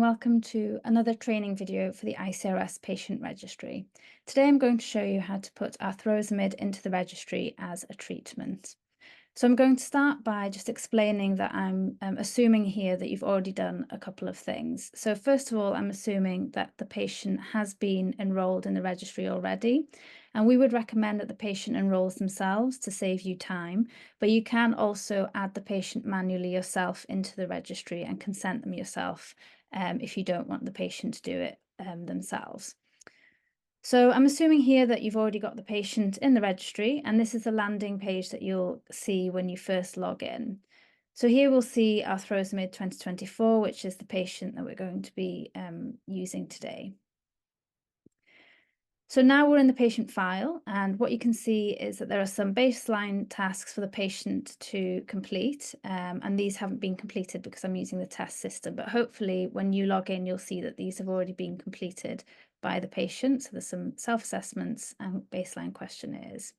welcome to another training video for the ICRS Patient Registry. Today I'm going to show you how to put Arthrosamid into the registry as a treatment. So I'm going to start by just explaining that I'm assuming here that you've already done a couple of things. So first of all, I'm assuming that the patient has been enrolled in the registry already, and we would recommend that the patient enrolls themselves to save you time, but you can also add the patient manually yourself into the registry and consent them yourself if you don't want the patient to do it themselves. So I'm assuming here that you've already got the patient in the registry, and this is the landing page that you'll see when you first log in. So here we'll see Arthrosamid 2024, which is the patient that we're going to be using today. So now we're in the patient file, and what you can see is that there are some baseline tasks for the patient to complete, and these haven't been completed because I'm using the test system, but hopefully when you log in, you'll see that these have already been completed by the patient. So there's some self-assessments and baseline questionnaires.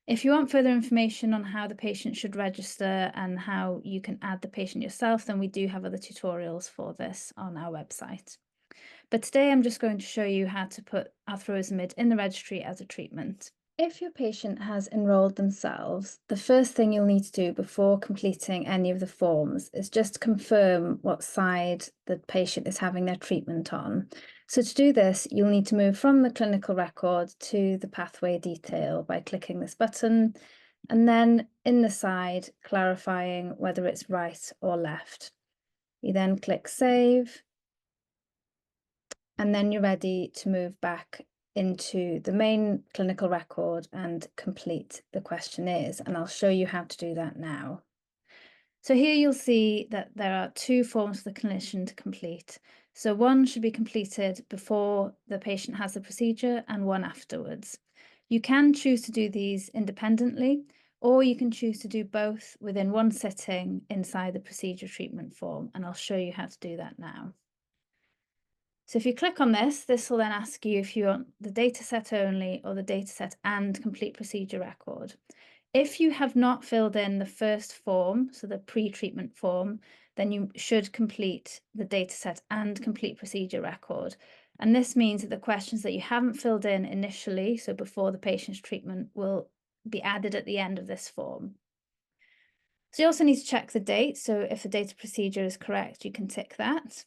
If you want further information on how the patient should register and how you can add the patient yourself, then we do have other tutorials for this on our website. But today I'm just going to show you how to put Arthrosamid in the registry as a treatment. If your patient has enrolled themselves, the first thing you'll need to do before completing any of the forms is just confirm what side the patient is having their treatment on. So to do this, you'll need to move from the clinical record to the pathway detail by clicking this button, and then in the side, clarifying whether it's right or left. You then click Save, and then you're ready to move back into the main clinical record and complete the questionnaires, and I'll show you how to do that now. So here you'll see that there are two forms for the clinician to complete. So one should be completed before the patient has the procedure and one afterwards. You can choose to do these independently, or you can choose to do both within one sitting inside the procedure treatment form, and I'll show you how to do that now. So if you click on this, this will then ask you if you want the dataset only or the dataset and complete procedure record. If you have not filled in the first form, so the pre-treatment form, then you should complete the dataset and complete procedure record. And this means that the questions that you haven't filled in initially, so before the patient's treatment, will be added at the end of this form. So you also need to check the date. So if the data procedure is correct, you can tick that.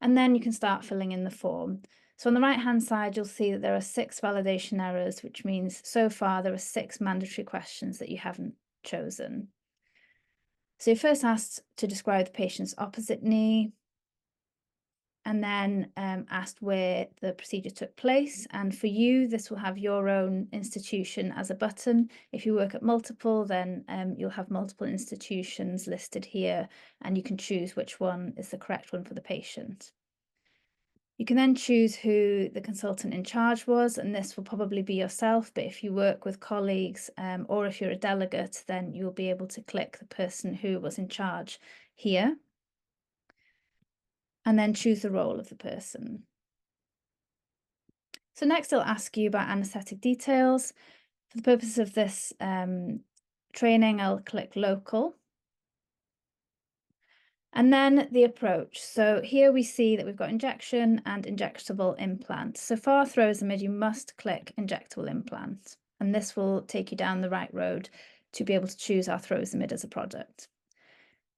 And then you can start filling in the form. So on the right-hand side, you'll see that there are 6 validation errors, which means so far there are 6 mandatory questions that you haven't chosen. So you're first asked to describe the patient's opposite knee, and then asked where the procedure took place. And for you, this will have your own institution as a button. If you work at multiple, then you'll have multiple institutions listed here, and you can choose which one is the correct one for the patient. You can then choose who the consultant in charge was, and this will probably be yourself, but if you work with colleagues or if you're a delegate, then you'll be able to click the person who was in charge here, and then choose the role of the person. So next it'll ask you about anaesthetic details. For the purpose of this training, I'll click local. And then the approach. So here we see that we've got injection and injectable implant. So for Arthrosamid, you must click injectable implant, and this will take you down the right road to be able to choose Arthrosamid as a product.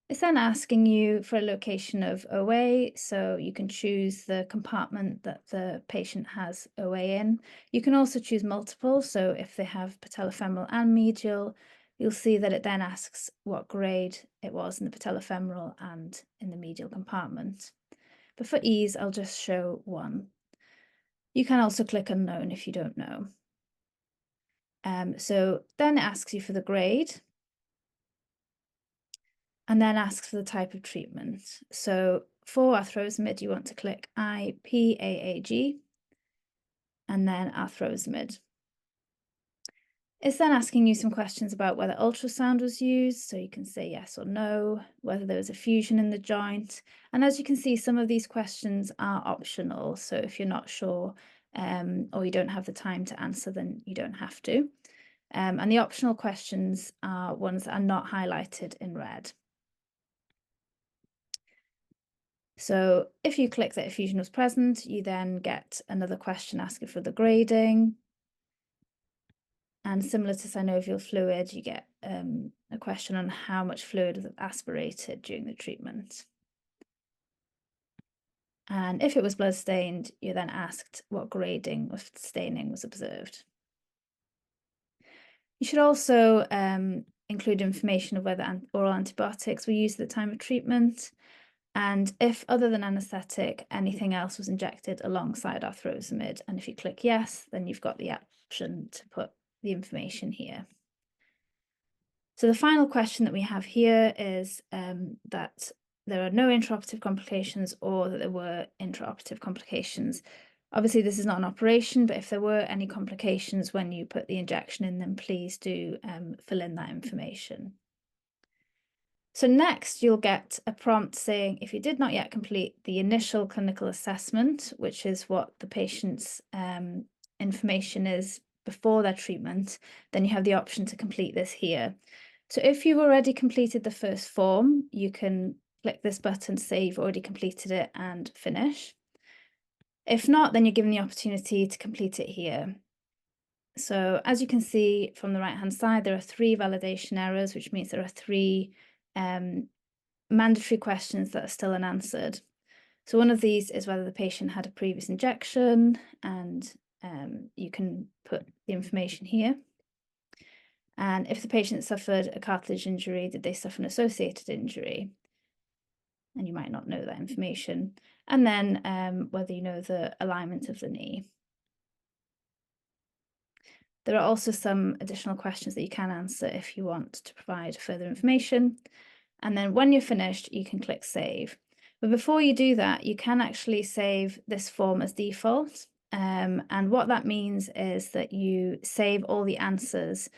It's then asking you for a location of OA, so you can choose the compartment that the patient has OA in. You can also choose multiple, so if they have patellofemoral and medial, you'll see that it then asks what grade it was in the patellofemoral and in the medial compartment. But for ease, I'll just show one. You can also click unknown if you don't know. So then it asks you for the grade, and then asks for the type of treatment. So for Arthrosamid, you want to click IPAAG, and then Arthrosamid. It's then asking you some questions about whether ultrasound was used, so you can say yes or no, whether there was a fusion in the joint. And as you can see, some of these questions are optional, so if you're not sure or you don't have the time to answer, then you don't have to. And the optional questions are ones that are not highlighted in red. So if you click that effusion was present, you then get another question asking for the grading. And similar to synovial fluid, you get a question on how much fluid was aspirated during the treatment. And if it was blood stained, you're then asked what grading of staining was observed. You should also include information of whether oral antibiotics were used at the time of treatment, and if, other than anaesthetic, anything else was injected alongside arthrosamid. And if you click yes, then you've got the option to put the information here. So the final question that we have here is that there are no intraoperative complications or that there were intraoperative complications. Obviously, this is not an operation, but if there were any complications when you put the injection in, then please do fill in that information. So next, you'll get a prompt saying, if you did not yet complete the initial clinical assessment, which is what the patient's information is before their treatment, then you have the option to complete this here. So if you've already completed the first form, you can click this button to say you've already completed it and finish. If not, then you're given the opportunity to complete it here. So as you can see from the right-hand side, there are 3 validation errors, which means there are 3 mandatory questions that are still unanswered. So one of these is whether the patient had a previous injection, and you can put the information here. And if the patient suffered a cartilage injury, did they suffer an associated injury? And you might not know that information. And then whether you know the alignment of the knee. There are also some additional questions that you can answer if you want to provide further information. And then when you're finished, you can click save. But before you do that, you can actually save this form as default. And what that means is that you save all the answers.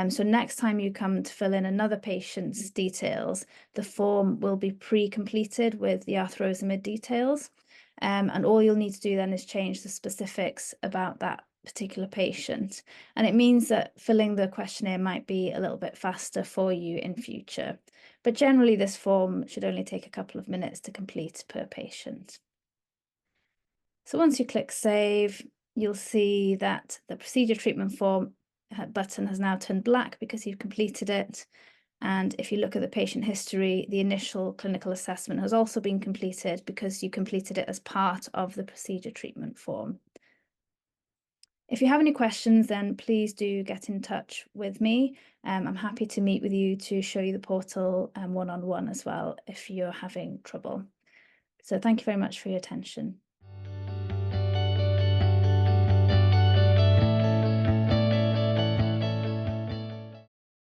So next time you come to fill in another patient's details, the form will be pre-completed with the arthrosamid details. And all you'll need to do then is change the specifics about that particular patient. And it means that filling the questionnaire might be a little bit faster for you in future. But generally, this form should only take a couple of minutes to complete per patient. So once you click save, you'll see that the procedure treatment form button has now turned black because you've completed it. And if you look at the patient history, the initial clinical assessment has also been completed because you completed it as part of the procedure treatment form. If you have any questions, then please do get in touch with me. I'm happy to meet with you to show you the portal one-on-one as well if you're having trouble. So thank you very much for your attention.